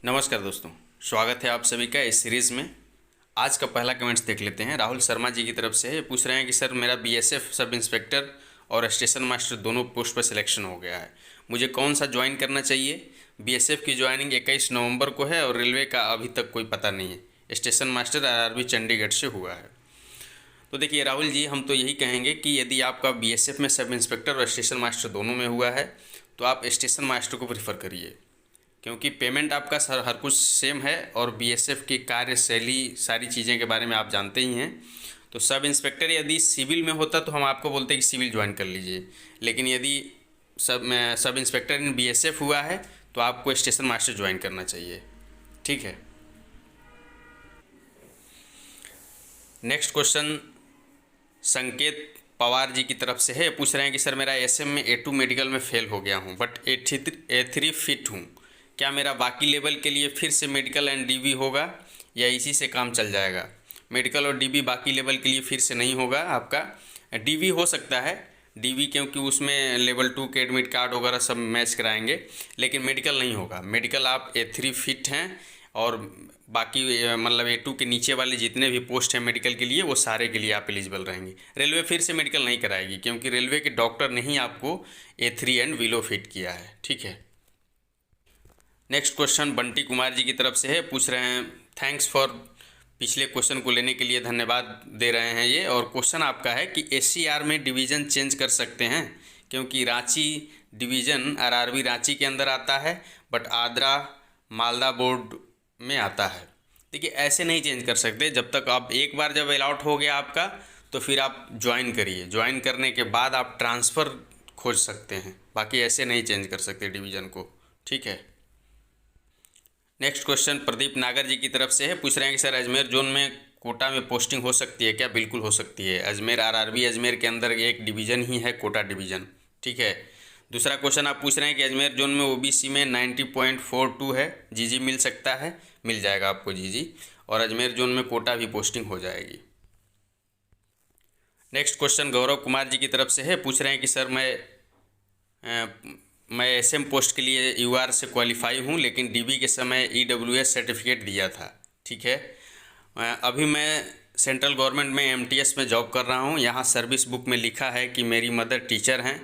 नमस्कार दोस्तों, स्वागत है आप सभी का इस सीरीज़ में। आज का पहला कमेंट्स देख लेते हैं। राहुल शर्मा जी की तरफ से है। पूछ रहे हैं कि सर मेरा बीएसएफ सब इंस्पेक्टर और स्टेशन मास्टर दोनों पोस्ट पर सिलेक्शन हो गया है, मुझे कौन सा ज्वाइन करना चाहिए। बीएसएफ की ज्वाइनिंग 21 नवंबर को है और रेलवे का अभी तक कोई पता नहीं है। स्टेशन मास्टर आरआरबी चंडीगढ़ से हुआ है। तो देखिए राहुल जी, हम तो यही कहेंगे कि यदि आपका बीएसएफ में सब इंस्पेक्टर और स्टेशन मास्टर दोनों में हुआ है तो आप स्टेशन मास्टर को प्रीफर करिए, क्योंकि पेमेंट आपका सर हर कुछ सेम है और बीएसएफ की कार्यशैली सारी चीज़ें के बारे में आप जानते ही हैं। तो सब इंस्पेक्टर यदि सिविल में होता तो हम आपको बोलते कि सिविल ज्वाइन कर लीजिए, लेकिन यदि सब इंस्पेक्टर इन बीएसएफ हुआ है तो आपको स्टेशन मास्टर ज्वाइन करना चाहिए। ठीक है। नेक्स्ट क्वेश्चन संकेत पवार जी की तरफ से है। पूछ रहे हैं कि सर मेरा एसएम में A2 मेडिकल में फेल हो गया हूँ बट A3 फिट हूँ, क्या मेरा बाकी लेवल के लिए फिर से मेडिकल एंड डीबी होगा या इसी से काम चल जाएगा। मेडिकल और डीबी बाकी लेवल के लिए फिर से नहीं होगा आपका। डीबी हो सकता है, डीबी क्योंकि उसमें लेवल 2 के एडमिट कार्ड वगैरह सब मैच कराएंगे, लेकिन मेडिकल नहीं होगा। मेडिकल आप A3 फिट हैं और बाकी मतलब A2 के नीचे वाले जितने भी पोस्ट हैं मेडिकल के लिए वो सारे के लिए आप एलिजिबल रहेंगे। रेलवे फिर से मेडिकल नहीं कराएगी क्योंकि रेलवे के डॉक्टर ने ही आपको A3 एंड बिलो फिट किया है। ठीक है। नेक्स्ट क्वेश्चन बंटी कुमार जी की तरफ से है। पूछ रहे हैं थैंक्स फॉर, पिछले क्वेश्चन को लेने के लिए धन्यवाद दे रहे हैं ये। और क्वेश्चन आपका है कि SCR में डिवीज़न चेंज कर सकते हैं, क्योंकि रांची डिवीज़न आरआरबी रांची के अंदर आता है बट आद्रा मालदा बोर्ड में आता है। देखिए ऐसे नहीं चेंज कर सकते। जब तक आप एक बार जब अलॉट हो गया आपका तो फिर आप ज्वाइन करिए, ज्वाइन करने के बाद आप ट्रांसफ़र खोज सकते हैं, बाकी ऐसे नहीं चेंज कर सकते डिवीज़न को। ठीक है। नेक्स्ट क्वेश्चन प्रदीप नागर जी की तरफ से है। पूछ रहे हैं कि सर अजमेर जोन में कोटा में पोस्टिंग हो सकती है क्या। बिल्कुल हो सकती है। अजमेर आरआरबी अजमेर के अंदर एक डिवीज़न ही है, कोटा डिवीज़न। ठीक है। दूसरा क्वेश्चन आप पूछ रहे हैं कि अजमेर जोन में ओबीसी में 90.42 है, जीजी मिल सकता है। मिल जाएगा आपको जीजी, और अजमेर जोन में कोटा भी पोस्टिंग हो जाएगी। नेक्स्ट क्वेश्चन गौरव कुमार जी की तरफ से है। पूछ रहे हैं कि सर मैं एसएम पोस्ट के लिए यूआर से क्वालिफाई हूँ, लेकिन डीबी के समय ईडब्ल्यूएस सर्टिफिकेट दिया था। ठीक है। अभी मैं सेंट्रल गवर्नमेंट में एमटीएस में जॉब कर रहा हूँ। यहाँ सर्विस बुक में लिखा है कि मेरी मदर टीचर हैं।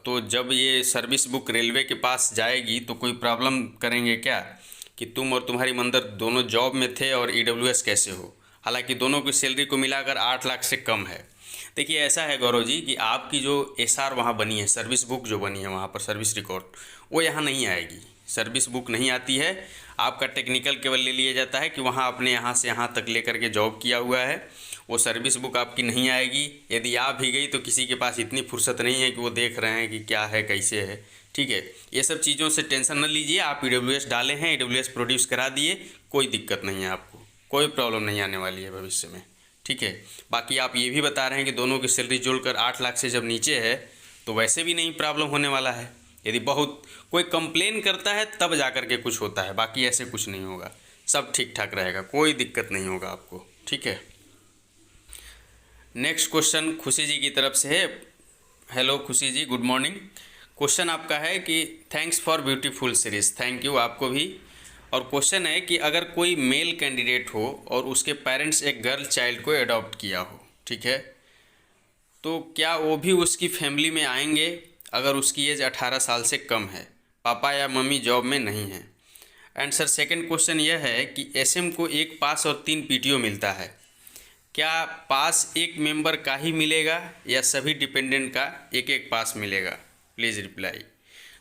तो जब ये सर्विस बुक रेलवे के पास जाएगी तो कोई प्रॉब्लम करेंगे क्या कि तुम और तुम्हारी मदर दोनों जॉब में थे और ईडब्ल्यूएस कैसे हो। हालांकि दोनों की सैलरी को मिलाकर 8 लाख से कम है। देखिए ऐसा है गौरव जी कि आपकी जो एसआर वहाँ बनी है, सर्विस बुक जो बनी है वहाँ पर सर्विस रिकॉर्ड, वो यहाँ नहीं आएगी। सर्विस बुक नहीं आती है। आपका टेक्निकल केवल ले लिया जाता है कि वहाँ आपने यहाँ से यहाँ तक लेकर के जॉब किया हुआ है। वो सर्विस बुक आपकी नहीं आएगी। यदि आ भी गई तो किसी के पास इतनी फुर्सत नहीं है कि वो देख रहे हैं कि क्या है कैसे है। ठीक है। ये सब चीज़ों से टेंशन न लीजिए। आप ईडब्ल्यूएस डाले हैं, ईडब्ल्यूएस प्रोड्यूस करा दिए, कोई दिक्कत नहीं है, आपको कोई प्रॉब्लम नहीं आने वाली है भविष्य में। ठीक है। बाकी आप ये भी बता रहे हैं कि दोनों की सैलरी जोड़कर 8 लाख से जब नीचे है तो वैसे भी नहीं प्रॉब्लम होने वाला है। यदि बहुत कोई कंप्लेन करता है तब जा कर के कुछ होता है, बाकी ऐसे कुछ नहीं होगा। सब ठीक ठाक रहेगा, कोई दिक्कत नहीं होगा आपको। ठीक है। नेक्स्ट क्वेश्चन खुशी जी की तरफ से है। हेलो खुशी जी, गुड मॉर्निंग। क्वेश्चन आपका है कि thanks for beautiful series. Thank you आपको भी। और क्वेश्चन है कि अगर कोई मेल कैंडिडेट हो और उसके पेरेंट्स एक गर्ल चाइल्ड को अडॉप्ट किया हो, ठीक है, तो क्या वो भी उसकी फैमिली में आएंगे अगर उसकी एज 18 साल से कम है, पापा या मम्मी जॉब में नहीं है। एंड सर सेकंड क्वेश्चन यह है कि एसएम को 1 पास और 3 पीटीओ मिलता है, क्या पास एक मेंबर का ही मिलेगा या सभी डिपेंडेंट का एक एक पास मिलेगा। Please reply.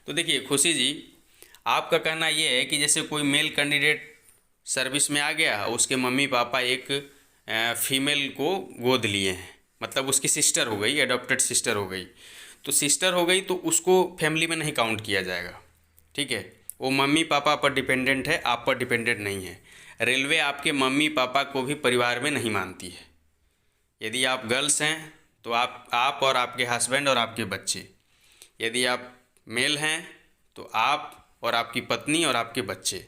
तो देखिए खुशी जी, आपका कहना यह है कि जैसे कोई मेल कैंडिडेट सर्विस में आ गया, उसके मम्मी पापा एक फीमेल को गोद लिए हैं, मतलब उसकी सिस्टर हो गई, एडॉप्टेड सिस्टर हो गई। तो सिस्टर हो गई तो उसको फैमिली में नहीं काउंट किया जाएगा। ठीक है। वो मम्मी पापा पर डिपेंडेंट है, आप पर डिपेंडेंट नहीं है। रेलवे आपके मम्मी पापा को भी परिवार में नहीं मानती है। यदि आप गर्ल्स हैं तो आप और आपके हस्बैंड और आपके बच्चे, यदि आप मेल हैं तो आप और आपकी पत्नी और आपके बच्चे।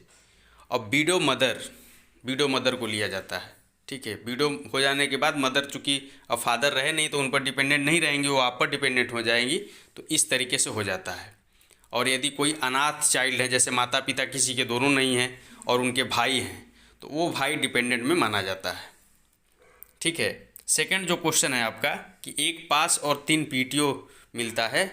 और विडो मदर को लिया जाता है। ठीक है। विडो हो जाने के बाद मदर चूँकि अब फादर रहे नहीं तो उन पर डिपेंडेंट नहीं रहेंगी, वो आप पर डिपेंडेंट हो जाएंगी। तो इस तरीके से हो जाता है। और यदि कोई अनाथ चाइल्ड है, जैसे माता पिता किसी के दोनों नहीं हैं और उनके भाई हैं, तो वो भाई डिपेंडेंट में माना जाता है। ठीक है। सेकंड जो क्वेश्चन है आपका कि एक पास और 3 पीटीओ मिलता है,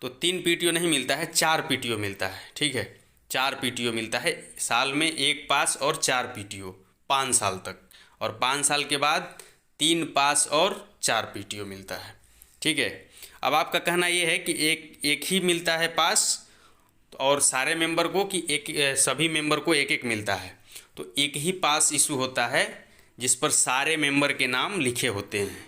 तो 3 पीटीओ नहीं मिलता है, 4 पीटीओ मिलता है। ठीक है, 4 पीटीओ मिलता है साल में, 1 पास और 4 पीटीओ 5 साल तक, और 5 साल के बाद 3 पास और 4 पीटीओ मिलता है। ठीक है। अब आपका कहना ये है कि एक ही मिलता है पास और सारे मेंबर को, कि सभी मेंबर को एक एक मिलता है। तो एक ही पास इशू होता है जिस पर सारे मेंबर के नाम लिखे होते हैं,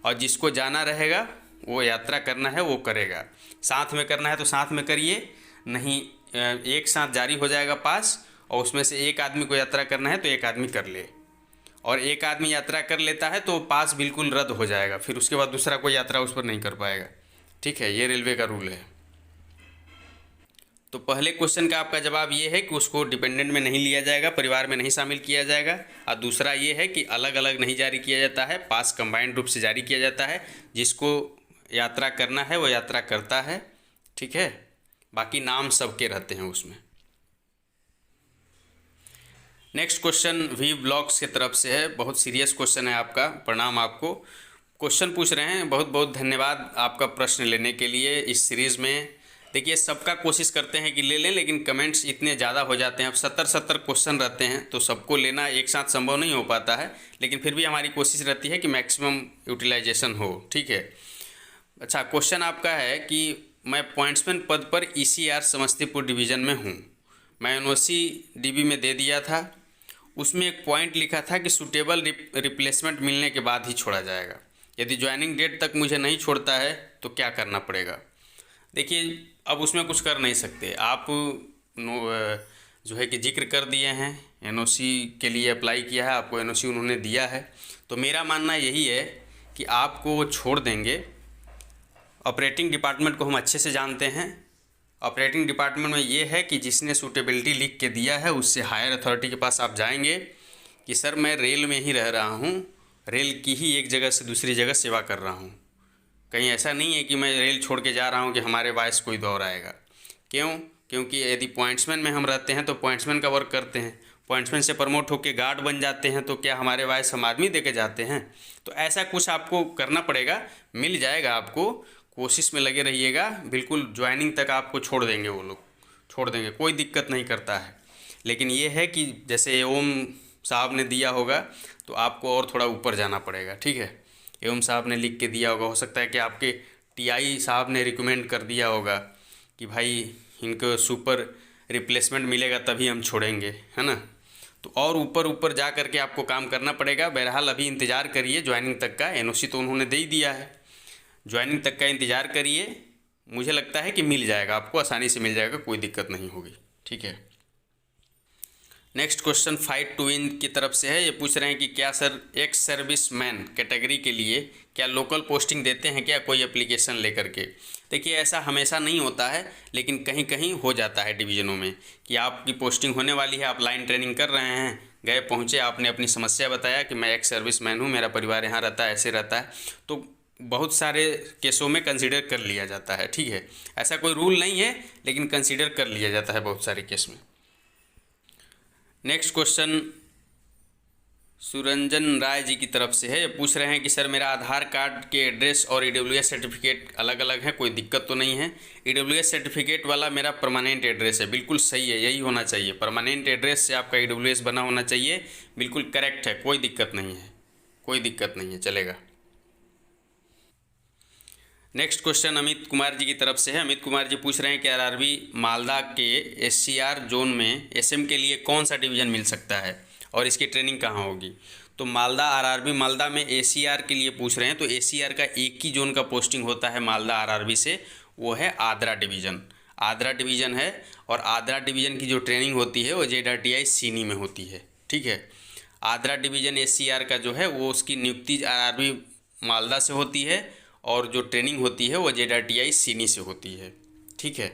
और जिसको जाना रहेगा वो यात्रा करना है वो करेगा। साथ में करना है तो साथ में करिए, नहीं एक साथ जारी हो जाएगा पास, और उसमें से एक आदमी को यात्रा करना है तो एक आदमी कर ले, और एक आदमी यात्रा कर लेता है तो पास बिल्कुल रद्द हो जाएगा, फिर उसके बाद दूसरा कोई यात्रा उस पर नहीं कर पाएगा। ठीक है, ये रेलवे का रूल है। तो पहले क्वेश्चन का आपका जवाब ये है कि उसको डिपेंडेंट में नहीं लिया जाएगा, परिवार में नहीं शामिल किया जाएगा। और दूसरा ये है कि अलग अलग नहीं जारी किया जाता है, पास कंबाइंड रूप से जारी किया जाता है, जिसको यात्रा करना है वो यात्रा करता है। ठीक है, बाकी नाम सबके रहते हैं उसमें। नेक्स्ट क्वेश्चन वी ब्लॉग्स की तरफ से है, बहुत सीरियस क्वेश्चन है आपका, प्रणाम आपको। क्वेश्चन पूछ रहे हैं, बहुत बहुत धन्यवाद आपका प्रश्न लेने के लिए इस सीरीज़ में। देखिए सबका कोशिश करते हैं कि ले लें, लेकिन कमेंट्स इतने ज़्यादा हो जाते हैं, अब 70 क्वेश्चन रहते हैं, तो सबको लेना एक साथ संभव नहीं हो पाता है, लेकिन फिर भी हमारी कोशिश रहती है कि मैक्सिमम यूटिलाइजेशन हो। ठीक है। अच्छा, क्वेश्चन आपका है कि मैं पॉइंट्समैन पद पर ECR समस्तीपुर डिवीज़न में हूँ, मैं NOC DB में दे दिया था, उसमें एक पॉइंट लिखा था कि सूटेबल रिप्लेसमेंट मिलने के बाद ही छोड़ा जाएगा। यदि ज्वाइनिंग डेट तक मुझे नहीं छोड़ता है तो क्या करना पड़ेगा? देखिए अब उसमें कुछ कर नहीं सकते आप, जो है कि जिक्र कर दिए हैं, NOC के लिए अप्लाई किया है, आपको NOC उन्होंने दिया है, तो मेरा मानना यही है कि आपको वो छोड़ देंगे। ऑपरेटिंग डिपार्टमेंट को हम अच्छे से जानते हैं। ऑपरेटिंग डिपार्टमेंट में ये है कि जिसने सूटेबिलिटी लिख के दिया है उससे हायर अथॉरिटी के पास आप जाएंगे कि सर मैं रेल में ही रह रहा हूँ, रेल की ही एक जगह से दूसरी जगह सेवा कर रहा हूँ, कहीं ऐसा नहीं है कि मैं रेल छोड़ के जा रहा हूँ कि हमारे वाइस कोई दौर आएगा। क्यों? क्योंकि यदि पॉइंट्समैन में हम रहते हैं तो पॉइंट्समैन का वर्क करते हैं, पॉइंट्समैन से प्रमोट होकर गार्ड बन जाते हैं, तो क्या हमारे वाइस हम आदमी दे के जाते हैं? तो ऐसा कुछ आपको करना पड़ेगा, मिल जाएगा आपको, कोशिश में लगे रहिएगा, बिल्कुल ज्वाइनिंग तक आपको छोड़ देंगे, वो लोग छोड़ देंगे, कोई दिक्कत नहीं करता है। लेकिन ये है कि जैसे ओम साहब ने दिया होगा तो आपको और थोड़ा ऊपर जाना पड़ेगा। ठीक है, एवं साहब ने लिख के दिया होगा, हो सकता है कि आपके TI साहब ने रिकमेंड कर दिया होगा कि भाई इनको सुपर रिप्लेसमेंट मिलेगा तभी हम छोड़ेंगे, है ना। तो और ऊपर ऊपर जा करके आपको काम करना पड़ेगा। बहरहाल अभी इंतज़ार करिए ज्वाइनिंग तक का, NOC तो उन्होंने दे ही दिया है, ज्वाइनिंग तक का इंतज़ार करिए, मुझे लगता है कि मिल जाएगा आपको, आसानी से मिल जाएगा, कोई दिक्कत नहीं होगी। ठीक है। Next question fight to win की तरफ से है, ये पूछ रहे हैं कि क्या sir ex service man category के लिए क्या लोकल पोस्टिंग देते हैं क्या कोई एप्लीकेशन लेकर के? देखिए ऐसा हमेशा नहीं होता है, लेकिन कहीं कहीं हो जाता है डिवीज़नों में कि आपकी पोस्टिंग होने वाली है, आप लाइन ट्रेनिंग कर रहे हैं, गए पहुँचे, आपने अपनी समस्या बताया कि मैं एक्स सर्विस मैन हूँ, मेरा परिवार यहाँ रहता है, ऐसे रहता है, तो बहुत सारे केसों में कंसीडर कर लिया जाता है। ठीक है, ऐसा कोई रूल नहीं है, लेकिन कंसीडर कर लिया जाता है बहुत सारे केस में। नेक्स्ट क्वेश्चन सुरंजन राय जी की तरफ से है, ये पूछ रहे हैं कि सर मेरा आधार कार्ड के एड्रेस और EWS सर्टिफिकेट अलग अलग है, कोई दिक्कत तो नहीं है? EWS सर्टिफिकेट वाला मेरा परमानेंट एड्रेस है, बिल्कुल सही है, यही होना चाहिए, परमानेंट एड्रेस से आपका EWS बना होना चाहिए, बिल्कुल करेक्ट है, कोई दिक्कत नहीं है, कोई दिक्कत नहीं है, चलेगा। नेक्स्ट क्वेश्चन अमित कुमार जी की तरफ से है, अमित कुमार जी पूछ रहे हैं कि RRB मालदा के SCR जोन में SM के लिए कौन सा डिवीज़न मिल सकता है और इसकी ट्रेनिंग कहाँ होगी? तो मालदा RRB मालदा में ACR के लिए पूछ रहे हैं, तो ACR का एक ही जोन का पोस्टिंग होता है मालदा RRB से, वो है आद्रा डिवीज़न, आद्रा डिवीज़न है, और आद्रा डिवीज़न की जो ट्रेनिंग होती है वो JTI सीनी में होती है। ठीक है, आद्रा डिवीज़न ACR का जो है वो उसकी नियुक्ति RRB मालदा से होती है, और जो ट्रेनिंग होती है वो JTI सीनी से होती है। ठीक है।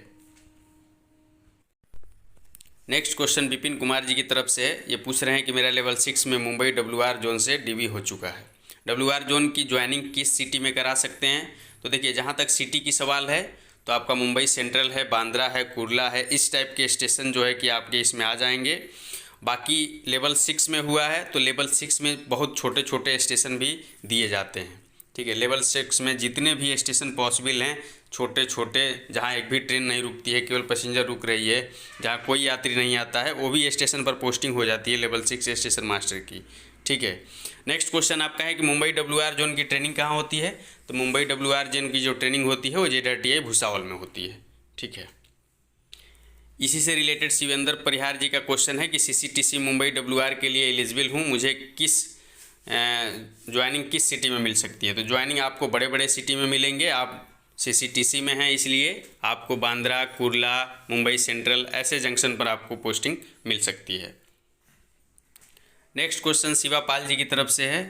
नेक्स्ट क्वेश्चन विपिन कुमार जी की तरफ से है, ये पूछ रहे हैं कि मेरा लेवल 6 में मुंबई WR जोन से DB हो चुका है, WR जोन की ज्वाइनिंग किस सिटी में करा सकते हैं? तो देखिए जहाँ तक सिटी की सवाल है तो आपका मुंबई सेंट्रल है, बांद्रा है, कुर्ला है, इस टाइप के स्टेशन जो है कि आपके इसमें आ जाएंगे। बाकी लेवल 6 में हुआ है तो लेवल 6 में बहुत छोटे छोटे स्टेशन भी दिए जाते हैं, ठीक है। लेवल 6 में जितने भी स्टेशन पॉसिबल हैं, छोटे छोटे, जहाँ एक भी ट्रेन नहीं रुकती है, केवल पैसेंजर रुक रही है, जहाँ कोई यात्री नहीं आता है, वो भी स्टेशन पर पोस्टिंग हो जाती है लेवल 6 स्टेशन मास्टर की, ठीक है। नेक्स्ट क्वेश्चन आपका है कि मुंबई WR जोन की ट्रेनिंग कहाँ होती है? तो मुंबई WR जोन की जो ट्रेनिंग होती है वो JRTI भुसावल में होती है, ठीक है। इसी से रिलेटेड शिवेंद्र परिहार जी का क्वेश्चन है कि CCTC मुंबई WR के लिए एलिजिबल हूँ, मुझे ज्वाइनिंग किस सिटी में मिल सकती है? तो ज्वाइनिंग आपको बड़े बड़े सिटी में मिलेंगे। आप CCTC में हैं इसलिए आपको बांद्रा, कुर्ला, मुंबई सेंट्रल ऐसे जंक्शन पर आपको पोस्टिंग मिल सकती है। नेक्स्ट क्वेश्चन शिवापाल जी की तरफ से है।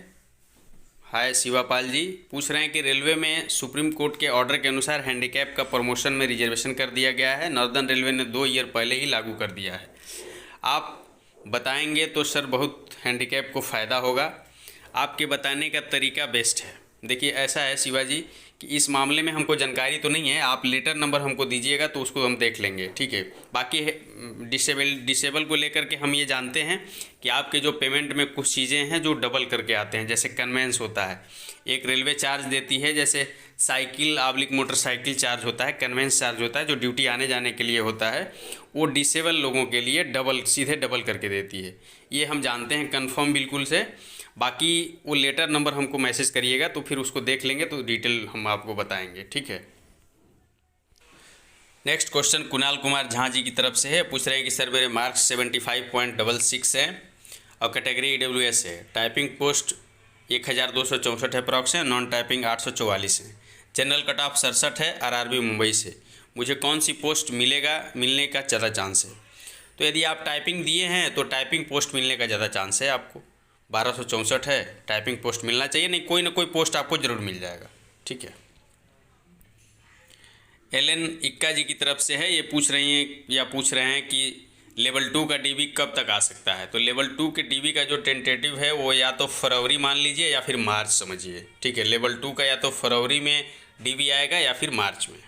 हाय शिवापाल जी, पूछ रहे हैं कि रेलवे में सुप्रीम कोर्ट के ऑर्डर के अनुसार हैंडीकैप का प्रमोशन में रिजर्वेशन कर दिया गया है। नॉर्दर्न रेलवे ने 2 ईयर पहले ही लागू कर दिया है। आप बताएंगे तो सर बहुत हैंडीकैप को फ़ायदा होगा। आपके बताने का तरीका बेस्ट है। देखिए ऐसा है शिवाजी कि इस मामले में हमको जानकारी तो नहीं है, आप लेटर नंबर हमको दीजिएगा तो उसको हम देख लेंगे, ठीक है। बाकी डिसेबल को लेकर के हम ये जानते हैं कि आपके जो पेमेंट में कुछ चीज़ें हैं जो डबल करके आते हैं, जैसे कन्वेंस होता है, एक रेलवे चार्ज देती है, जैसे साइकिल आब्लिक मोटरसाइकिल चार्ज होता है, कन्वेंस चार्ज होता है जो ड्यूटी आने जाने के लिए होता है, वो डिसेबल लोगों के लिए सीधे डबल करके देती है। ये हम जानते हैं कन्फर्म बिल्कुल से। बाकी वो लेटर नंबर हमको मैसेज करिएगा तो फिर उसको देख लेंगे तो डिटेल हम आपको बताएंगे, ठीक है। नेक्स्ट क्वेश्चन कुणाल कुमार झा जी की तरफ से है। पूछ रहे हैं कि सर मेरे मार्क्स 75.66 है और कैटेगरी EWS है। टाइपिंग पोस्ट 1264 है अप्रॉक्स है, नॉन टाइपिंग 844 है, जनरल कट ऑफ 67 है RRB मुंबई से। मुझे कौन सी पोस्ट मिलने का ज़्यादा चांस है? तो यदि आप टाइपिंग दिए हैं तो टाइपिंग पोस्ट मिलने का ज़्यादा चांस है आपको। 1264 है, टाइपिंग पोस्ट मिलना चाहिए, नहीं कोई ना कोई पोस्ट आपको ज़रूर मिल जाएगा, ठीक है। LN इक्का जी की तरफ से है। ये पूछ रहे हैं कि लेवल 2 का DB कब तक आ सकता है? तो लेवल 2 के DB का जो टेंटेटिव है वो या तो फरवरी मान लीजिए या फिर मार्च समझिए, ठीक है। लेवल 2 का या तो फरवरी में DB आएगा या फिर मार्च में।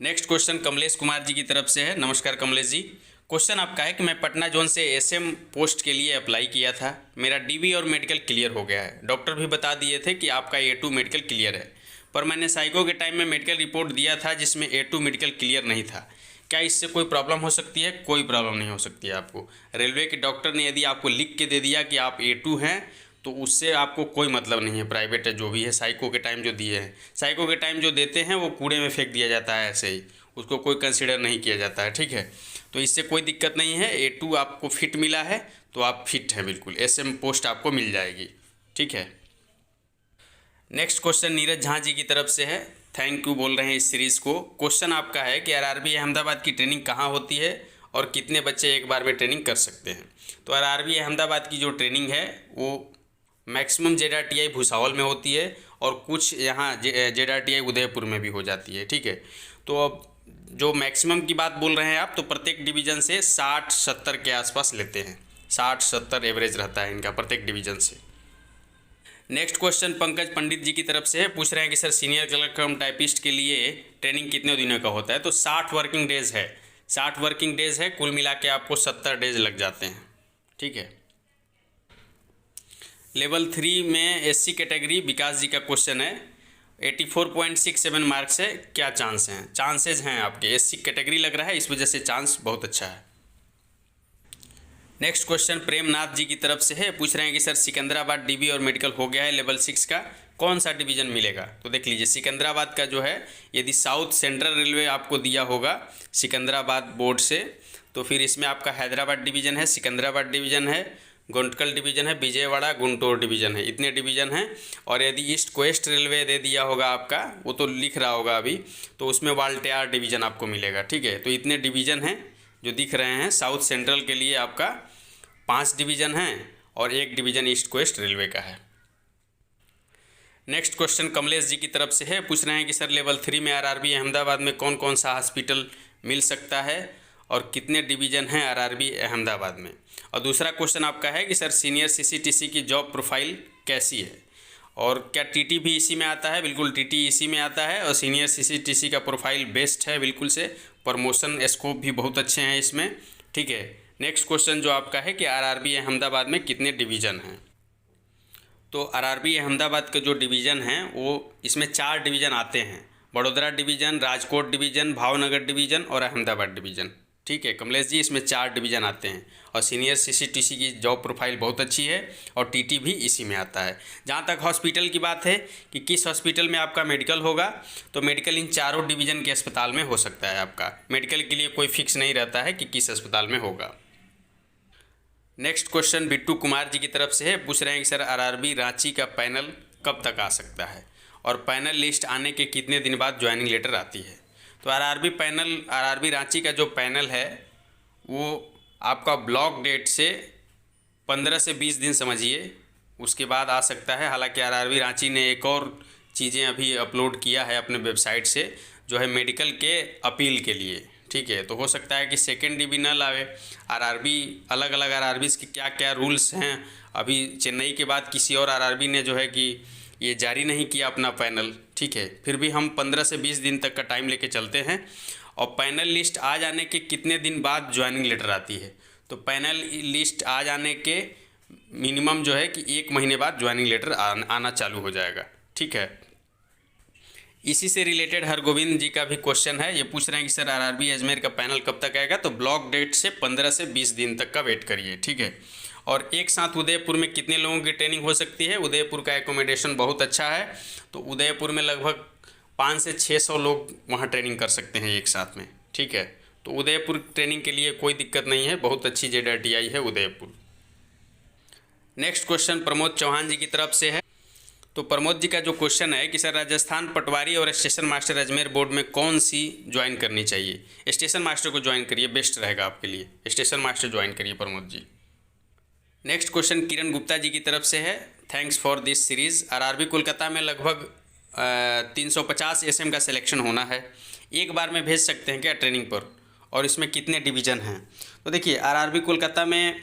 नेक्स्ट क्वेश्चन कमलेश कुमार जी की तरफ से है। नमस्कार कमलेश जी, क्वेश्चन आपका है कि मैं पटना जोन से SM पोस्ट के लिए अप्लाई किया था, मेरा DB और मेडिकल क्लियर हो गया है। डॉक्टर भी बता दिए थे कि आपका A2 मेडिकल क्लियर है, पर मैंने साइको के टाइम में मेडिकल रिपोर्ट दिया था जिसमें A2 मेडिकल क्लियर नहीं था। क्या इससे कोई प्रॉब्लम हो सकती है? कोई प्रॉब्लम नहीं हो सकती है आपको। रेलवे के डॉक्टर ने यदि आपको लिख के दे दिया कि आप A2 हैं तो उससे आपको कोई मतलब नहीं है। प्राइवेट जो भी है, साइको के टाइम जो दिए हैं, साइको के टाइम जो देते हैं वो कूड़े में फेंक दिया जाता है, ऐसे ही उसको कोई कंसिडर नहीं किया जाता है, ठीक है। तो इससे कोई दिक्कत नहीं है। A2 आपको फिट मिला है तो आप फिट हैं बिल्कुल, SM पोस्ट आपको मिल जाएगी, ठीक है। नेक्स्ट क्वेश्चन नीरज झा जी की तरफ से है। थैंक यू बोल रहे हैं इस सीरीज़ को। क्वेश्चन आपका है कि RRB अहमदाबाद की ट्रेनिंग कहाँ होती है और कितने बच्चे एक बार में ट्रेनिंग कर सकते हैं? तो RRB अहमदाबाद की जो ट्रेनिंग है वो मैक्सिमम JRTI भुसावल में होती है और कुछ यहाँ JRTI उदयपुर में भी हो जाती है, ठीक है। तो अब जो मैक्सिमम की बात बोल रहे हैं आप, तो प्रत्येक डिवीज़न से 60-70 के आसपास लेते हैं, 60-70 एवरेज रहता है इनका प्रत्येक डिवीज़न से। नेक्स्ट क्वेश्चन पंकज पंडित जी की तरफ से है। पूछ रहे हैं कि सर सीनियर क्लर्क कम टाइपिस्ट के लिए ट्रेनिंग कितने दिनों का होता है? तो 60 वर्किंग डेज़ है, 60 वर्किंग डेज़ है, कुल मिला के आपको 70 डेज़ लग जाते हैं, ठीक है। लेवल 3 में SC कैटेगरी विकास जी का क्वेश्चन है। 84.67 मार्क्स है, क्या चांस हैं? चांसेज हैं आपके, SC कैटेगरी लग रहा है इस वजह से चांस बहुत अच्छा है। नेक्स्ट क्वेश्चन प्रेमनाथ जी की तरफ से है। पूछ रहे हैं कि सर सिकंदराबाद DB और मेडिकल हो गया है लेवल 6 का, कौन सा डिवीज़न मिलेगा? तो देख लीजिए सिकंदराबाद का जो है, यदि साउथ सेंट्रल रेलवे आपको दिया होगा सिकंदराबाद बोर्ड से, तो फिर इसमें आपका हैदराबाद डिवीज़न है, सिकंदराबाद डिवीज़न है, गुंटकल डिवीज़न है, विजयवाड़ा गुंटूर डिवीज़न है, इतने डिवीज़न हैं। और यदि ईस्ट वेस्ट रेलवे दे दिया होगा आपका, वो तो लिख रहा होगा अभी, तो उसमें वाल्टेयर डिवीज़न आपको मिलेगा, ठीक है। तो इतने डिवीज़न हैं जो दिख रहे हैं। साउथ सेंट्रल के लिए आपका 5 डिवीज़न हैं और 1 डिवीज़न ईस्ट वेस्ट रेलवे का है। नेक्स्ट क्वेश्चन कमलेश जी की तरफ से है। पूछ रहे हैं कि सर लेवल 3 में RRB अहमदाबाद में कौन कौन सा हॉस्पिटल मिल सकता है और कितने डिवीज़न हैं RRB अहमदाबाद में? और दूसरा क्वेश्चन आपका है कि सर सीनियर CCTC की जॉब प्रोफाइल कैसी है और क्या टीटी भी इसी में आता है? बिल्कुल टीटी इसी में आता है। और सीनियर सीसीटीसी का प्रोफाइल बेस्ट है बिल्कुल से, प्रमोशन स्कोप भी बहुत अच्छे हैं इसमें, ठीक है। नेक्स्ट क्वेश्चन जो आपका है कि आरआरबी अहमदाबाद में कितने डिवीज़न हैं? तो आरआरबी अहमदाबाद के जो डिवीज़न हैं वो इसमें 4 डिवीज़न आते हैं, Vadodara division, Rajkot division, Bhavnagar division और अहमदाबाद डिवीज़न, ठीक है कमलेश जी, इसमें 4 डिवीज़न आते हैं। और सीनियर सीसीटीसी की जॉब प्रोफाइल बहुत अच्छी है और टीटी भी इसी में आता है। जहाँ तक हॉस्पिटल की बात है कि किस हॉस्पिटल में आपका मेडिकल होगा, तो मेडिकल इन चारों डिवीज़न के अस्पताल में हो सकता है आपका। मेडिकल के लिए कोई फिक्स नहीं रहता है कि किस अस्पताल में होगा। नेक्स्ट क्वेश्चन बिट्टू कुमार जी की तरफ से है, पूछ रहे हैं कि सर आरआरबी रांची का पैनल कब तक आ सकता है और पैनल लिस्ट आने के कितने दिन बाद ज्वाइनिंग लेटर आती है? तो आरआरबी रांची का जो पैनल है वो आपका ब्लॉक डेट से 15 से 20 दिन समझिए उसके बाद आ सकता है। हालांकि आरआरबी रांची ने एक और चीज़ें अभी अपलोड किया है अपने वेबसाइट से, जो है मेडिकल के अपील के लिए, ठीक है। तो हो सकता है कि सेकेंड डी भी न लावे। आरआरबी अलग अलग आरआरबीज़ के क्या क्या रूल्स हैं, अभी चेन्नई के बाद किसी और आरआरबी ने जो है कि ये जारी नहीं किया अपना पैनल, ठीक है। फिर भी हम 15 से 20 दिन तक का टाइम लेके चलते हैं। और पैनल लिस्ट आ जाने के कितने दिन बाद ज्वाइनिंग लेटर आती है? तो पैनल लिस्ट आ जाने के मिनिमम जो है कि 1 महीने बाद ज्वाइनिंग लेटर आना चालू हो जाएगा, ठीक है। इसी से रिलेटेड हरगोविंद जी का भी क्वेश्चन है, ये पूछ रहे हैं कि सर आरआरबी अजमेर का पैनल कब तक आएगा? तो ब्लॉक डेट से 15 से 20 दिन तक का वेट करिए, ठीक है। और एक साथ उदयपुर में कितने लोगों की ट्रेनिंग हो सकती है? उदयपुर का एकोमोडेशन बहुत अच्छा है, तो उदयपुर में लगभग 500 से 600 लोग वहाँ ट्रेनिंग कर सकते हैं एक साथ में, ठीक है। तो उदयपुर ट्रेनिंग के लिए कोई दिक्कत नहीं है, बहुत अच्छी जेडआरटीआई है उदयपुर। नेक्स्ट क्वेश्चन प्रमोद चौहान जी की तरफ से है। तो प्रमोद जी का जो क्वेश्चन है कि सर राजस्थान पटवारी और स्टेशन मास्टर अजमेर बोर्ड में कौन सी ज्वाइन करनी चाहिए? स्टेशन मास्टर को ज्वाइन करिए, बेस्ट रहेगा आपके लिए, स्टेशन मास्टर ज्वाइन करिए प्रमोद जी। नेक्स्ट क्वेश्चन किरण गुप्ता जी की तरफ से है, thanks for this series. RRB Kolkata में लगभग 350 एसएम का सिलेक्शन होना है, एक बार में भेज सकते हैं क्या ट्रेनिंग पर? और इसमें कितने डिवीज़न हैं? तो देखिए आरआरबी कोलकाता में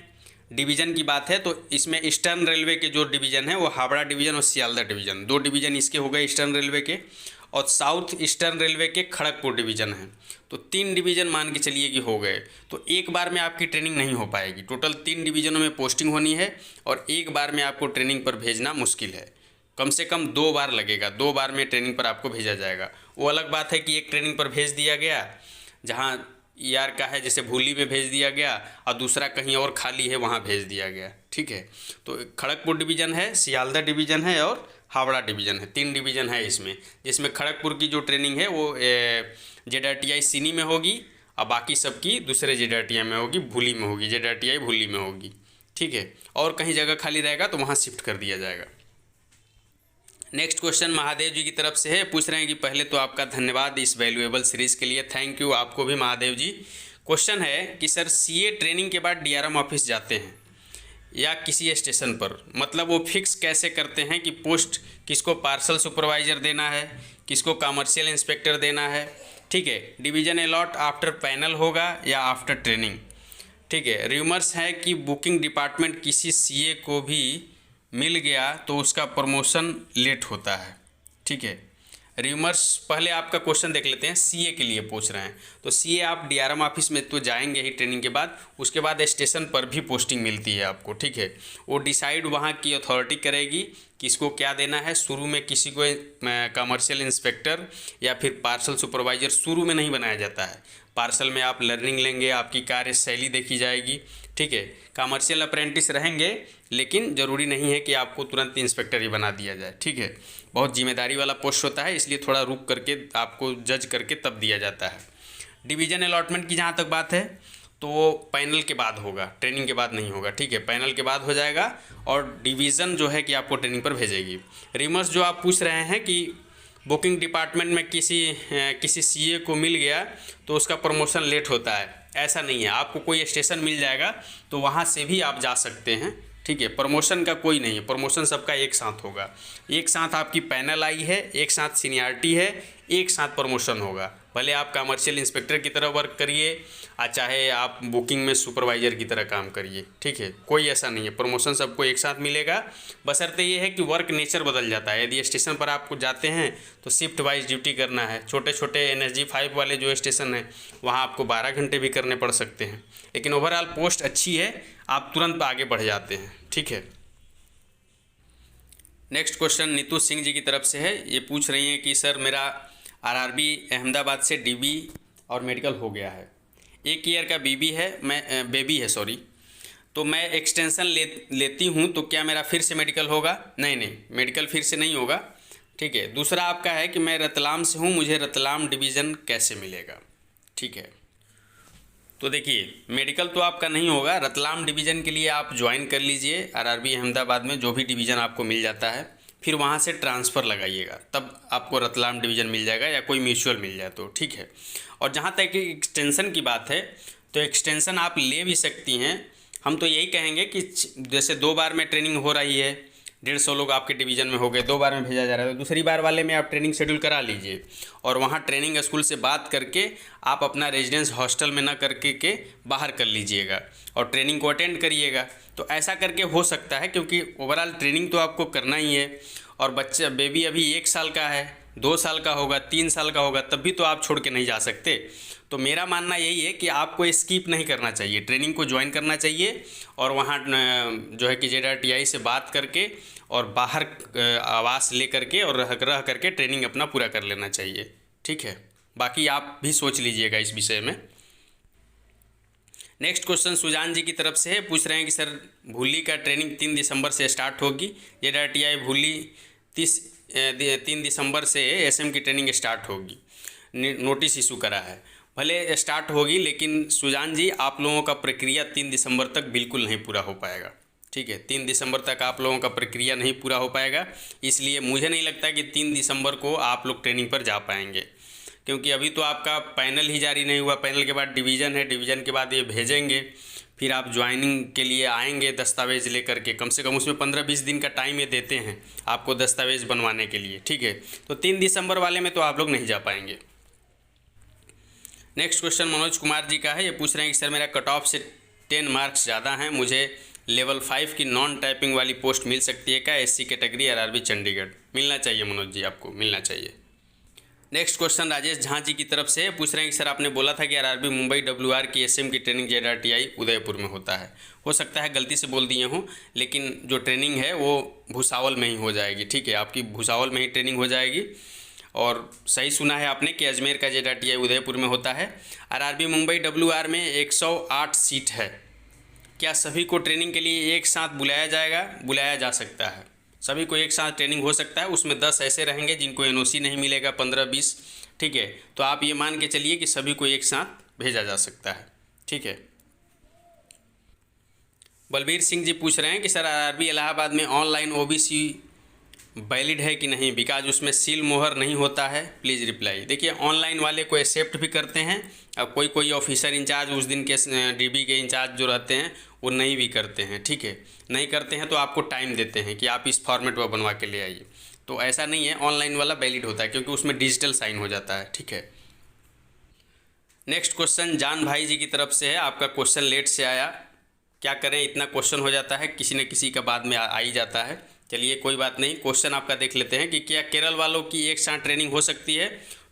डिवीज़न की बात है तो इसमें ईस्टर्न रेलवे के जो डिवीज़न है वो हावड़ा डिवीज़न और सियालदह डिवीज़न, 2 डिवीज़न इसके हो गए ईस्टर्न रेलवे के, और साउथ ईस्टर्न रेलवे के खड़गपुर डिवीज़न हैं। तो 3 डिवीज़न मान के चलिए कि हो गए, तो एक बार में आपकी ट्रेनिंग नहीं हो पाएगी। टोटल 3 डिवीज़नों में पोस्टिंग होनी है और एक बार में आपको ट्रेनिंग पर भेजना मुश्किल है, कम से कम 2 बार लगेगा, 2 बार में ट्रेनिंग पर आपको भेजा जाएगा। वो अलग बात है कि एक ट्रेनिंग पर भेज दिया गया जहाँ ईआर का है, जैसे भूली में भेज दिया गया, और दूसरा कहीं और खाली है वहाँ भेज दिया गया, ठीक है। तो खड़गपुर डिवीज़न है, सियालदह डिवीज़न है और हावड़ा डिवीज़न है, 3 डिवीज़न है इसमें, जिसमें खड़गपुर की जो ट्रेनिंग है वो जेडआरटीआई सीनी में होगी और बाकी सबकी दूसरे जेडआरटीआई में होगी, भूली में होगी, जेडआरटीआई भूली में होगी, ठीक है। और कहीं जगह खाली रहेगा तो वहाँ शिफ्ट कर दिया जाएगा। नेक्स्ट क्वेश्चन महादेव जी की तरफ से है, पूछ रहे हैं कि पहले तो आपका धन्यवाद इस वैल्यूएबल सीरीज़ के लिए, थैंक यू आपको भी महादेव जी। क्वेश्चन है कि सर सीए ट्रेनिंग के बाद डीआरएम ऑफिस जाते हैं या किसी स्टेशन पर, मतलब वो फिक्स कैसे करते हैं कि पोस्ट किसको पार्सल सुपरवाइज़र देना है, किसको कमर्शियल इंस्पेक्टर देना है, ठीक है। डिवीज़न अलॉट आफ्टर पैनल होगा या आफ्टर ट्रेनिंग, ठीक है। र्यूमर्स है कि बुकिंग डिपार्टमेंट किसी सीए को भी मिल गया तो उसका प्रमोशन लेट होता है, ठीक है। र्यूमर्स, पहले आपका क्वेश्चन देख लेते हैं, सीए के लिए पूछ रहे हैं। तो सीए आप डीआरएम ऑफिस में तो जाएंगे ही ट्रेनिंग के बाद, उसके बाद स्टेशन पर भी पोस्टिंग मिलती है आपको, ठीक है। वो डिसाइड वहाँ की अथॉरिटी करेगी किसको क्या देना है। शुरू में किसी को कमर्शियल इंस्पेक्टर या फिर पार्सल सुपरवाइज़र शुरू में नहीं बनाया जाता है। पार्सल में आप लर्निंग लेंगे, आपकी कार्यशैली देखी जाएगी, ठीक है। कमर्शियल अप्रेंटिस रहेंगे लेकिन ज़रूरी नहीं है कि आपको तुरंत इंस्पेक्टर ही बना दिया जाए, ठीक है। बहुत जिम्मेदारी वाला पोस्ट होता है, इसलिए थोड़ा रुक करके आपको जज करके तब दिया जाता है। डिवीज़न अलॉटमेंट की जहाँ तक बात है तो वो पैनल के बाद होगा, ट्रेनिंग के बाद नहीं होगा, ठीक है। पैनल के बाद हो जाएगा और डिवीज़न जो है कि आपको ट्रेनिंग पर भेजेगी। रीमर्स जो आप पूछ रहे हैं कि बुकिंग डिपार्टमेंट में किसी सीए को मिल गया तो उसका प्रमोशन लेट होता है, ऐसा नहीं है। आपको कोई स्टेशन मिल जाएगा तो वहाँ से भी आप जा सकते हैं, ठीक है। प्रमोशन का कोई नहीं है, प्रमोशन सबका एक साथ होगा। एक साथ आपकी पैनल आई है, एक साथ सीनियरिटी है, एक साथ प्रमोशन होगा, भले आप कमर्शियल इंस्पेक्टर की तरह वर्क करिए या चाहे आप बुकिंग में सुपरवाइज़र की तरह काम करिए, ठीक है, कोई ऐसा नहीं है, प्रमोशन सबको एक साथ मिलेगा। बशर्ते ये है कि वर्क नेचर बदल जाता है। यदि स्टेशन पर आपको जाते हैं तो शिफ्ट वाइज ड्यूटी करना है। छोटे छोटे NSG 5 वाले जो स्टेशन हैं वहाँ आपको 12 घंटे भी करने पड़ सकते हैं, लेकिन ओवरऑल पोस्ट अच्छी है, आप तुरंत आगे बढ़ जाते हैं, ठीक है। नेक्स्ट क्वेश्चन नीतू सिंह जी की तरफ से है। ये पूछ रही हैं कि सर मेरा RRB अहमदाबाद से DB और मेडिकल हो गया है, 1 ईयर का बेबी है सॉरी, तो मैं एक्सटेंशन लेती हूँ तो क्या मेरा फिर से मेडिकल होगा? नहीं, मेडिकल फिर से नहीं होगा, ठीक है। दूसरा आपका है कि मैं रतलाम से हूँ, मुझे रतलाम डिवीज़न कैसे मिलेगा? ठीक है, तो देखिए मेडिकल तो आपका नहीं होगा, रतलाम डिवीज़न के लिए आप ज्वाइन कर लीजिए RRB अहमदाबाद में, जो भी डिवीज़न आपको मिल जाता है, फिर वहाँ से ट्रांसफ़र लगाइएगा, तब आपको रतलाम डिवीज़न मिल जाएगा या कोई म्यूचुअल मिल जाए तो, ठीक है। और जहाँ तक एक्सटेंशन की बात है तो एक्सटेंशन आप ले भी सकती हैं। हम तो यही कहेंगे कि जैसे 2 बार में ट्रेनिंग हो रही है, 150 लोग आपके डिवीज़न में हो गए, 2 बार में भेजा जा रहा है, तो दूसरी बार वाले में आप ट्रेनिंग शेड्यूल करा लीजिए और वहाँ ट्रेनिंग स्कूल से बात करके आप अपना रेजिडेंस हॉस्टल में ना करके के बाहर कर लीजिएगा और ट्रेनिंग को अटेंड करिएगा। तो ऐसा करके हो सकता है, क्योंकि ओवरऑल ट्रेनिंग तो आपको करना ही है और बच्चा बेबी अभी 1 साल का है, 2 साल का होगा, 3 साल का होगा, तब भी तो आप छोड़ के नहीं जा सकते। तो मेरा मानना यही है कि आपको स्किप नहीं करना चाहिए, ट्रेनिंग को ज्वाइन करना चाहिए और वहाँ जो है कि JRTI से बात करके और बाहर आवास ले करके और रह करके ट्रेनिंग अपना पूरा कर लेना चाहिए, ठीक है। बाकी आप भी सोच लीजिएगा इस विषय में। नेक्स्ट क्वेश्चन सुजान जी की तरफ से है, पूछ रहे हैं कि सर भूली का ट्रेनिंग 3 दिसंबर से स्टार्ट होगी। JRTI भूली 3 दिसंबर से SM की ट्रेनिंग स्टार्ट होगी, नोटिस इशू करा है। भले स्टार्ट होगी, लेकिन सुजान जी आप लोगों का प्रक्रिया 3 दिसंबर तक बिल्कुल नहीं पूरा हो पाएगा, ठीक है। 3 दिसंबर तक आप लोगों का प्रक्रिया नहीं पूरा हो पाएगा, इसलिए मुझे नहीं लगता कि 3 दिसंबर को आप लोग ट्रेनिंग पर जा पाएंगे, क्योंकि अभी तो आपका पैनल ही जारी नहीं हुआ। पैनल के बाद डिवीज़न है, डिवीज़न के बाद ये भेजेंगे, फिर आप ज्वाइनिंग के लिए आएंगे दस्तावेज़ लेकर के, कम से कम उसमें 15-20 दिन का टाइम ये देते हैं आपको दस्तावेज़ बनवाने के लिए, ठीक है। तो 3 दिसंबर वाले में तो आप लोग नहीं जा पाएंगे। नेक्स्ट क्वेश्चन मनोज कुमार जी का है। ये पूछ रहे हैं कि सर मेरा कट ऑफ से 10 मार्क्स ज़्यादा हैं, मुझे लेवल 5 की नॉन टाइपिंग वाली पोस्ट मिल सकती है क्या? SC category RRB Chandigarh. मिलना चाहिए मनोज जी, आपको मिलना चाहिए। नेक्स्ट क्वेश्चन राजेश झा जी की तरफ से पूछ रहे हैं कि सर आपने बोला था कि RRB मुंबई WR की SM की ट्रेनिंग JRTI उदयपुर में होता है। हो सकता है गलती से बोल दिए हों, लेकिन जो ट्रेनिंग है वो भुसावल में ही हो जाएगी, ठीक है। आपकी भुसावल में ही ट्रेनिंग हो जाएगी और सही सुना है आपने कि अजमेर का JRTI उदयपुर में होता है। RRB मुंबई WR में 108 सीट है। क्या सभी को ट्रेनिंग के लिए एक साथ बुलाया जाएगा? बुलाया जा सकता है, सभी को एक साथ ट्रेनिंग हो सकता है। उसमें 10 ऐसे रहेंगे जिनको NOC नहीं मिलेगा, 15-20, ठीक है। तो आप ये मान के चलिए कि सभी को एक साथ भेजा जा सकता है, ठीक है। बलबीर सिंह जी पूछ रहे हैं कि सर RRB इलाहाबाद में ऑनलाइन OBC वैलिड है कि नहीं, बिकॉज उसमें सील मोहर नहीं होता है, प्लीज़ रिप्लाई। देखिए ऑनलाइन वाले को एक्सेप्ट भी करते हैं, अब कोई ऑफिसर इंचार्ज उस दिन के DB के इंचार्ज जो रहते हैं वो नहीं भी करते हैं, ठीक है। नहीं करते हैं तो आपको टाइम देते हैं कि आप इस फॉर्मेट में बनवा के ले आइए। तो ऐसा नहीं है, ऑनलाइन वाला वैलिड होता है क्योंकि उसमें डिजिटल साइन हो जाता है, ठीक है। नेक्स्ट क्वेश्चन जान भाई जी की तरफ से है। आपका क्वेश्चन लेट से आया, क्या करें, इतना क्वेश्चन हो जाता है, किसी न किसी का बाद में आ ही जाता है। चलिए कोई बात नहीं, क्वेश्चन आपका देख लेते हैं कि क्या केरल वालों की एक साथ ट्रेनिंग हो सकती है?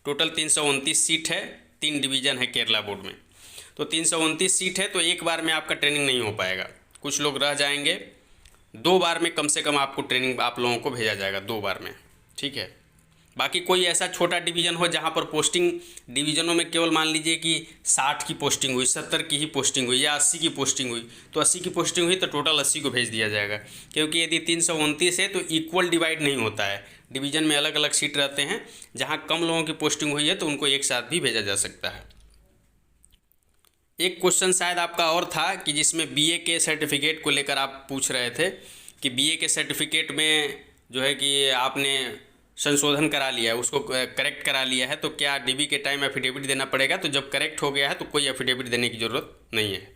टोटल 329 सीट है, 3 डिवीज़न है केरला बोर्ड में, तो 329 सीट है, तो एक बार में आपका ट्रेनिंग नहीं हो पाएगा, कुछ लोग रह जाएंगे। 2 बार में कम से कम आपको ट्रेनिंग आप लोगों को भेजा जाएगा, 2 बार में, ठीक है। बाकी कोई ऐसा छोटा डिवीज़न हो जहाँ पर पोस्टिंग डिवीज़नों में केवल मान लीजिए कि 60 की पोस्टिंग हुई, 70 की ही पोस्टिंग हुई या 80 की पोस्टिंग हुई, तो 80 की पोस्टिंग हुई तो टोटल 80 को भेज दिया जाएगा, क्योंकि यदि 329 है तो इक्वल डिवाइड नहीं होता है, डिवीज़न में अलग अलग सीट रहते हैं। जहाँ कम लोगों की पोस्टिंग हुई है तो उनको एक साथ भी भेजा जा सकता है। एक क्वेश्चन शायद आपका और था कि जिसमें BA के सर्टिफिकेट को लेकर आप पूछ रहे थे कि BA के सर्टिफिकेट में जो है कि आपने संशोधन करा लिया है, उसको करेक्ट करा लिया है, तो क्या DB के टाइम एफिडेविट देना पड़ेगा? तो जब करेक्ट हो गया है तो कोई एफिडेविट देने की ज़रूरत नहीं है।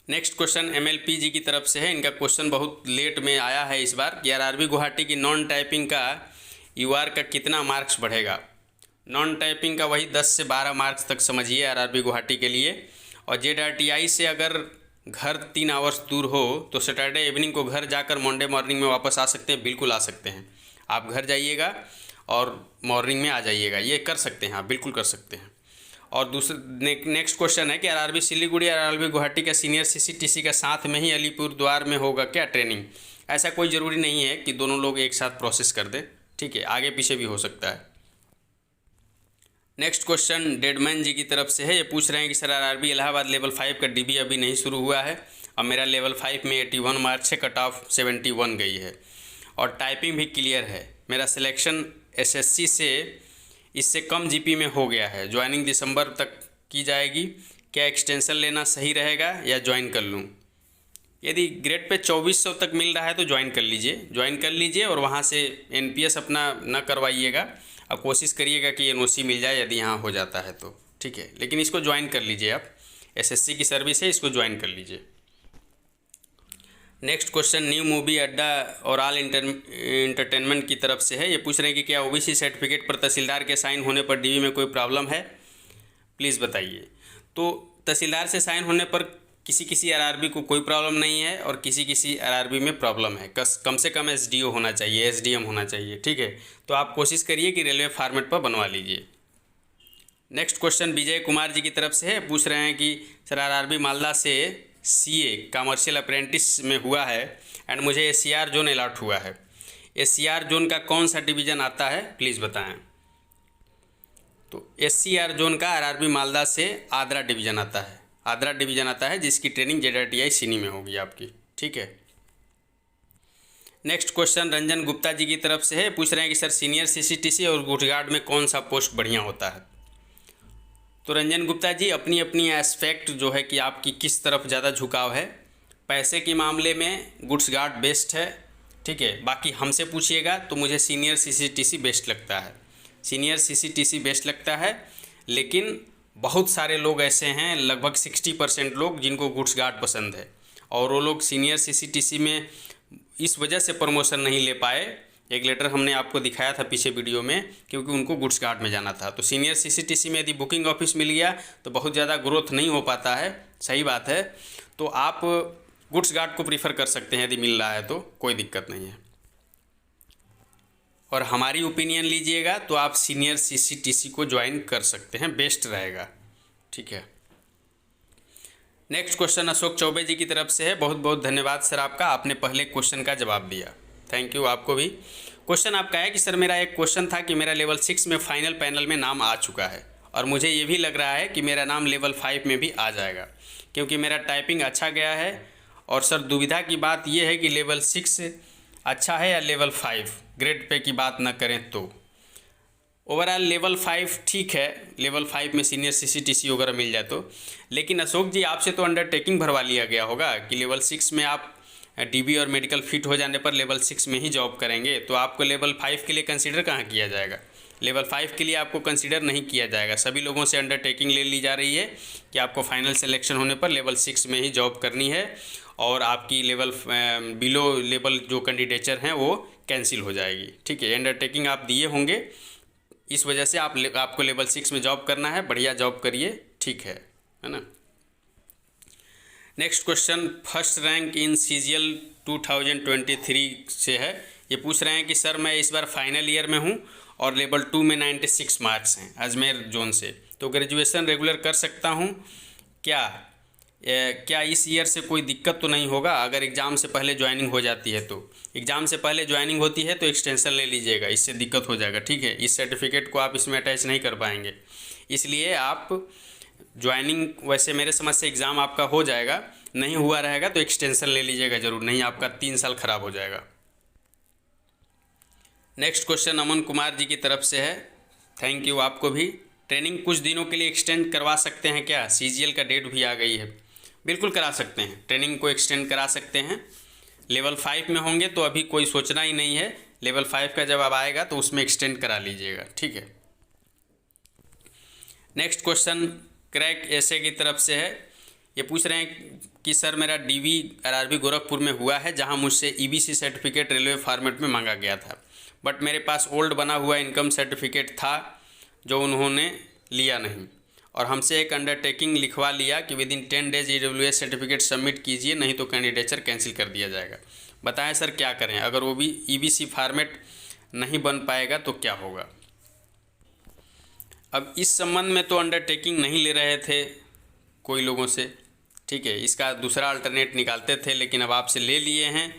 नेक्स्ट क्वेश्चन MLP जी की तरफ से है। इनका क्वेश्चन बहुत लेट में आया है इस बार कि RRB गुवाहाटी की नॉन टाइपिंग का UR का कितना मार्क्स बढ़ेगा? नॉन टाइपिंग का वही 10 से 12 मार्क्स तक समझिए आरआरबी गुवाहाटी के लिए। और जेडआरटीआई से अगर घर 3 आवर्स दूर हो तो सैटरडे इवनिंग को घर जाकर मंडे मॉर्निंग में वापस आ सकते हैं, बिल्कुल आ सकते हैं। आप घर जाइएगा और मॉर्निंग में आ जाइएगा, ये कर सकते हैं आप, बिल्कुल कर सकते हैं। और दूसरे नेक्स्ट क्वेश्चन है कि आरआरबी सिलीगुड़ी और आरआरबी गुवाहाटी का सीनियर सीसीटीसी का साथ में ही अलीपुरद्वार में होगा क्या ट्रेनिंग? ऐसा कोई ज़रूरी नहीं है कि दोनों लोग एक साथ प्रोसेस कर दें, ठीक है, आगे पीछे भी हो सकता है। नेक्स्ट क्वेश्चन डेडमैन जी की तरफ से है। ये पूछ रहे हैं कि सर आरआरबी इलाहाबाद लेवल 5 का डीबी अभी नहीं शुरू हुआ है और मेरा लेवल 5 में 81 मार्क्स से कट ऑफ 71 गई है और टाइपिंग भी क्लियर है। मेरा सिलेक्शन एसएससी से इससे कम जीपी में हो गया है। ज्वाइनिंग दिसंबर तक की जाएगी। क्या एक्सटेंशन लेना सही रहेगा या ज्वाइन कर लूँ? यदि ग्रेड पे 2400 तक मिल रहा है तो ज्वाइन कर लीजिए और वहाँ से एनपीएस अपना न करवाइएगा और कोशिश करिएगा कि एनओसी मिल जाए यदि यहाँ हो जाता है तो, ठीक है, लेकिन इसको ज्वाइन कर लीजिए आप। एसएससी की सर्विस है, इसको ज्वाइन कर लीजिए। नेक्स्ट क्वेश्चन न्यू मूवी अड्डा और ऑल इंटरटेनमेंट की तरफ से है। ये पूछ रहे हैं कि क्या ओबीसी सर्टिफिकेट पर तहसीलदार के साइन होने पर डीवी में कोई प्रॉब्लम है, प्लीज़ बताइए। तो तहसीलदार से साइन होने पर किसी आरआरबी को कोई प्रॉब्लम नहीं है और किसी आरआरबी में प्रॉब्लम है। कम से कम एसडीओ होना चाहिए, एसडीएम होना चाहिए, ठीक है। तो आप कोशिश करिए कि रेलवे फॉर्मेट पर बनवा लीजिए। नेक्स्ट क्वेश्चन विजय कुमार जी की तरफ से है। पूछ रहे हैं कि सर आरआरबी मालदा से सीए कमर्शियल अप्रेंटिस में हुआ है एंड मुझे एससीआर जोन अलॉट हुआ है। एससीआर जोन का कौन सा डिवीज़न आता है, प्लीज़ बताएं। तो एससीआर जोन का आरआरबी मालदा से आद्रा डिवीज़न आता है, जिसकी ट्रेनिंग जेडआरटीआई सीनी में होगी आपकी, ठीक है। नेक्स्ट क्वेश्चन रंजन गुप्ता जी की तरफ से है। पूछ रहे हैं कि सर सीनियर सीसीटीसी और गुडगार्ड में कौन सा पोस्ट बढ़िया होता है? तो रंजन गुप्ता जी अपनी अपनी एस्पेक्ट जो है कि आपकी किस तरफ ज़्यादा झुकाव है। पैसे के मामले में गुड्स गार्ड बेस्ट है, ठीक है। बाकी हमसे पूछिएगा तो मुझे सीनियर सीसीटीसी बेस्ट लगता है, लेकिन बहुत सारे लोग ऐसे हैं, लगभग 60% लोग जिनको गुड्स गार्ड पसंद है और वो लोग सीनियर सीसीटीसी में इस वजह से प्रमोशन नहीं ले पाए। एक लेटर हमने आपको दिखाया था पीछे वीडियो में, क्योंकि उनको गुड्स गार्ड में जाना था। तो सीनियर सीसीटीसी में यदि बुकिंग ऑफिस मिल गया तो बहुत ज़्यादा ग्रोथ नहीं हो पाता है, सही बात है। तो आप गुड्स गार्ड को प्रीफर कर सकते हैं, यदि मिल रहा है तो कोई दिक्कत नहीं है। और हमारी ओपिनियन लीजिएगा तो आप सीनियर सीसीटीसी को ज्वाइन कर सकते हैं, बेस्ट रहेगा, ठीक है। नेक्स्ट क्वेश्चन अशोक चौबे जी की तरफ से है। बहुत बहुत धन्यवाद सर आपका, आपने पहले क्वेश्चन का जवाब दिया, थैंक यू आपको भी। क्वेश्चन आपका है कि सर मेरा एक क्वेश्चन था कि मेरा लेवल 6 में फाइनल पैनल में नाम आ चुका है और मुझे ये भी लग रहा है कि मेरा नाम लेवल 5 में भी आ जाएगा, क्योंकि मेरा टाइपिंग अच्छा गया है। और सर दुविधा की बात यह है कि लेवल 6 अच्छा है या लेवल 5, ग्रेड पे की बात ना करें तो। ओवरऑल लेवल 5 ठीक है, लेवल 5 में सीनियर सीसीटीसी वगैरह मिल जाए तो। लेकिन अशोक जी आपसे तो अंडरटेकिंग भरवा लिया गया होगा कि लेवल 6 में आप डीबी और मेडिकल फिट हो जाने पर लेवल 6 में ही जॉब करेंगे, तो आपको लेवल 5 के लिए कंसीडर कहाँ किया जाएगा? लेवल 5 के लिए आपको कंसीडर नहीं किया जाएगा। सभी लोगों से अंडरटेकिंग ले ली जा रही है कि आपको फाइनल सिलेक्शन होने पर लेवल 6 में ही जॉब करनी है और आपकी लेवल बिलो लेवल जो कैंडिडेचर हैं वो कैंसिल हो जाएगी, ठीक है। अंडरटेकिंग आप दिए होंगे, इस वजह से आपको लेवल 6 में जॉब करना है। बढ़िया जॉब करिए, ठीक है ना। Next question first rank in CGL 2023 से है। ये पूछ रहे हैं कि सर मैं इस बार फाइनल ईयर में हूँ और लेवल 2 में 96 मार्क्स हैं अजमेर जोन से, तो ग्रेजुएशन रेगुलर कर सकता हूँ क्या इस ईयर से कोई दिक्कत तो नहीं होगा? अगर एग्ज़ाम से पहले ज्वाइनिंग हो जाती है तो एग्ज़ाम से पहले ज्वाइनिंग होती है तो एक्सटेंशन ले लीजिएगा, इससे दिक्कत हो जाएगा, ठीक है। इस सर्टिफिकेट को आप इसमें अटैच नहीं कर पाएंगे, इसलिए आप ज्वाइनिंग, वैसे मेरे समझ से एग्ज़ाम आपका हो जाएगा, नहीं हुआ रहेगा तो एक्सटेंशन ले लीजिएगा ज़रूर, नहीं आपका 3 साल ख़राब हो जाएगा। नेक्स्ट क्वेश्चन अमन कुमार जी की तरफ से है, थैंक यू आपको भी। ट्रेनिंग कुछ दिनों के लिए एक्सटेंड करवा सकते हैं क्या? सीजीएल का डेट भी आ गई है। बिल्कुल करा सकते हैं, ट्रेनिंग को एक्सटेंड करा सकते हैं। लेवल 5 में होंगे तो अभी कोई सोचना ही नहीं है, लेवल 5 का जब अब आएगा तो उसमें एक्सटेंड करा लीजिएगा, ठीक है। नेक्स्ट क्वेश्चन क्रैक एसए की तरफ से है। ये पूछ रहे हैं कि सर मेरा डीवी आरआरबी गोरखपुर में हुआ है, जहां मुझसे ईबीसी सर्टिफिकेट रेलवे फॉर्मेट में मांगा गया था, बट मेरे पास ओल्ड बना हुआ इनकम सर्टिफिकेट था, जो उन्होंने लिया नहीं, और हमसे एक अंडरटेकिंग लिखवा लिया कि with in 10 days EWS certificate submit कीजिए, नहीं तो कैंडिडेचर कैंसिल कर दिया जाएगा। बताएं सर क्या करें, अगर वो भी EBC फॉर्मेट नहीं बन पाएगा तो क्या होगा। अब इस संबंध में तो अंडरटेकिंग नहीं ले रहे थे कोई लोगों से, ठीक है, इसका दूसरा अल्टरनेट निकालते थे, लेकिन अब आपसे ले लिए हैं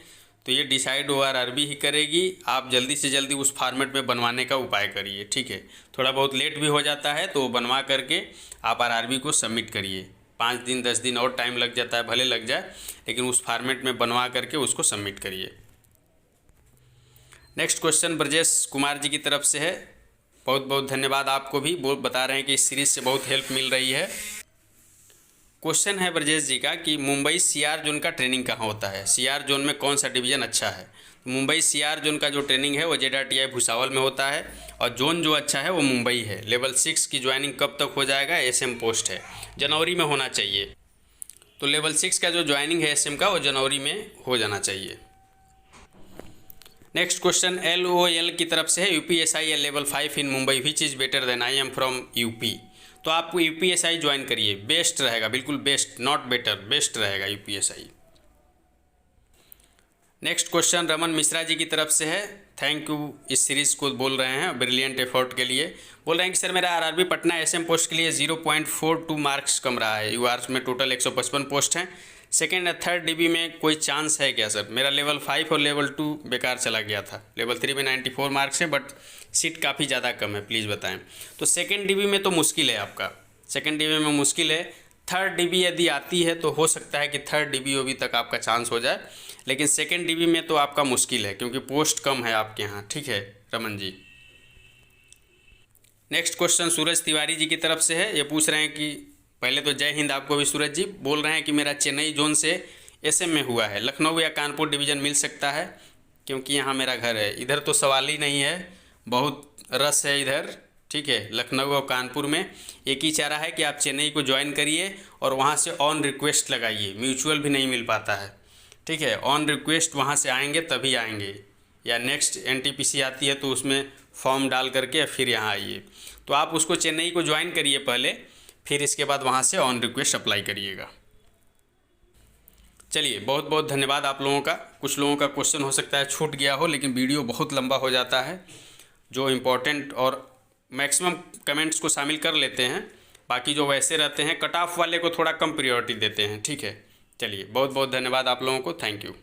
तो ये डिसाइड ORRB ही करेगी। आप जल्दी से जल्दी उस फॉर्मेट में बनवाने का उपाय करिए, ठीक है। थोड़ा बहुत लेट भी हो जाता है तो बनवा करके आप RRB को सबमिट करिए। 5 दिन 10 दिन और टाइम लग जाता है, भले लग जाए, लेकिन उस फॉर्मेट में बनवा करके उसको सबमिट करिए। नेक्स्ट क्वेश्चन ब्रजेश कुमार जी की तरफ से है। बहुत बहुत धन्यवाद आपको भी, बता रहे हैं कि इस सीरीज़ से बहुत हेल्प मिल रही है। क्वेश्चन है ब्रजेश जी का कि मुंबई CR जोन का ट्रेनिंग कहाँ होता है, CR जोन में कौन सा डिवीज़न अच्छा है। मुंबई CR जोन का जो ट्रेनिंग है वो ZRTI भुसावल में होता है, और जोन जो अच्छा है वो मुंबई है। लेवल 6 की ज्वाइनिंग कब तक हो जाएगा, SM पोस्ट है, जनवरी में होना चाहिए। तो लेवल 6 का जो ज्वाइनिंग है SM का वो जनवरी में हो जाना चाहिए। नेक्स्ट क्वेश्चन LOL की तरफ से है, UPSI level 5 in Mumbai which is better than I am from UP। तो आपको UPSI ज्वाइन करिए, बेस्ट रहेगा, बिल्कुल बेस्ट, नॉट बेटर, बेस्ट रहेगा UPSI। Next question Raman Mishra ji की तरफ से है। थैंक यू, इस सीरीज़ को बोल रहे हैं ब्रिलियंट एफर्ट के लिए। बोल रहे हैं कि सर मेरा RRB पटना SM पोस्ट के लिए 0.42 मार्क्स कम रहा है। UR में टोटल 155 पोस्ट हैं, सेकेंड या थर्ड DB में कोई चांस है क्या सर। मेरा लेवल 5 और लेवल 2 बेकार चला गया था, लेवल 3 में 94 मार्क्स है, बट सीट काफ़ी ज़्यादा कम है, प्लीज़ बताएं। तो सेकेंड DB में तो मुश्किल है आपका, सेकेंड DB में मुश्किल है। थर्ड DB यदि आती है तो हो सकता है कि थर्ड DB OB तक आपका चांस हो जाए, लेकिन सेकेंड DB में तो आपका मुश्किल है क्योंकि पोस्ट कम है आपके यहाँ, ठीक है रमन जी। नेक्स्ट क्वेश्चन सूरज तिवारी जी की तरफ से है। ये पूछ रहे हैं कि पहले तो जय हिंद आपको भी सूरज जी। बोल रहे हैं कि मेरा चेन्नई जोन से SM में हुआ है, लखनऊ या कानपुर डिवीज़न मिल सकता है, क्योंकि यहाँ मेरा घर है। इधर तो सवाल ही नहीं है, बहुत रस है इधर, ठीक है। लखनऊ और कानपुर में एक ही चारा है कि आप चेन्नई को ज्वाइन करिए और वहाँ से ऑन रिक्वेस्ट लगाइए, म्यूचुअल भी नहीं मिल पाता है, ठीक है। ऑन रिक्वेस्ट वहाँ से आएंगे तभी आएंगे, या नेक्स्ट NTPC आती है तो उसमें फॉर्म डाल करके फिर यहाँ आइए। तो आप उसको चेन्नई को ज्वाइन करिए पहले, फिर इसके बाद वहाँ से ऑन रिक्वेस्ट अप्लाई करिएगा। चलिए बहुत बहुत धन्यवाद आप लोगों का। कुछ लोगों का क्वेश्चन हो सकता है छूट गया हो, लेकिन वीडियो बहुत लंबा हो जाता है। जो इम्पोर्टेंट और मैक्सिमम कमेंट्स को शामिल कर लेते हैं, बाकी जो वैसे रहते हैं कट ऑफ वाले को थोड़ा कम प्रायोरिटी देते हैं, ठीक है। चलिए बहुत बहुत धन्यवाद आप लोगों को, थैंक यू।